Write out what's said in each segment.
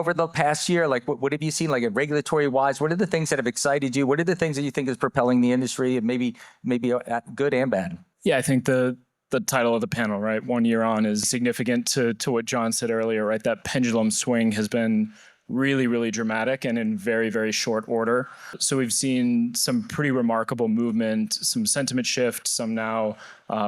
over the past year? Like, what have you seen, like, regulatory-wise? What are the things that have excited you? What are the things that you think is propelling the industry, and maybe good and bad? Yeah, I think the title of the panel, right, 1 year on, is significant to what John said earlier, right? That pendulum swing has been really, really dramatic and in very, very short order. So we've seen some pretty remarkable movement, some sentiment shift, some now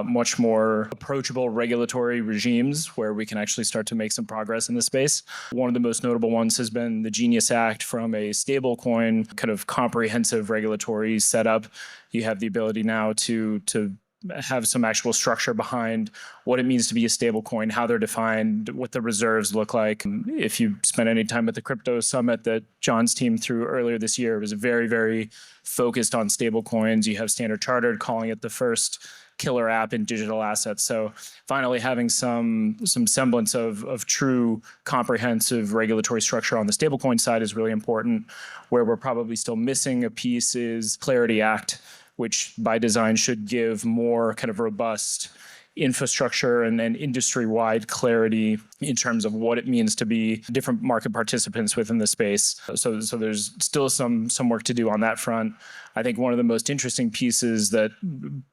much more approachable regulatory regimes where we can actually start to make some progress in this space. One of the most notable ones has been the Genius Act from a stablecoin kind of comprehensive regulatory setup. You have the ability now to have some actual structure behind what it means to be a stablecoin, how they're defined, what the reserves look like. If you spent any time at the crypto summit that John's team threw earlier this year, it was very, very focused on stablecoins. You have Standard Chartered calling it the first killer app in digital assets. So finally having some semblance of true comprehensive regulatory structure on the stablecoin side is really important. Where we're probably still missing a piece is Clarity Act, which by design should give more kind of robust infrastructure and industry-wide clarity in terms of what it means to be different market participants within the space. So there's still some work to do on that front. I think one of the most interesting pieces that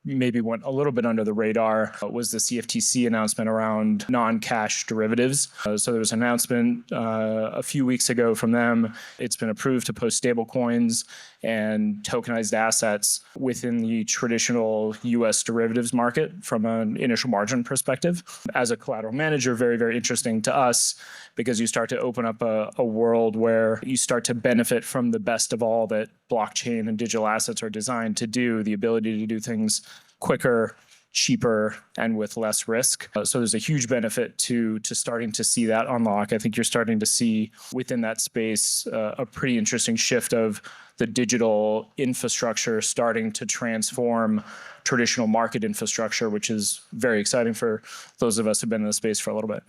maybe went a little bit under the radar was the CFTC announcement around non-cash derivatives. So there was an announcement a few weeks ago from them. It's been approved to post stable coins and tokenized assets within the traditional US derivatives market from an initial margin perspective. As a collateral manager, very, very interesting to us because you start to open up a world where you start to benefit from the best of all that blockchain and digital assets are designed to do, the ability to do things quicker, cheaper, and with less risk. So there's a huge benefit to starting to see that unlock. I think you're starting to see within that space a pretty interesting shift of the digital infrastructure starting to transform traditional market infrastructure, which is very exciting for those of us who've been in the space for a little bit.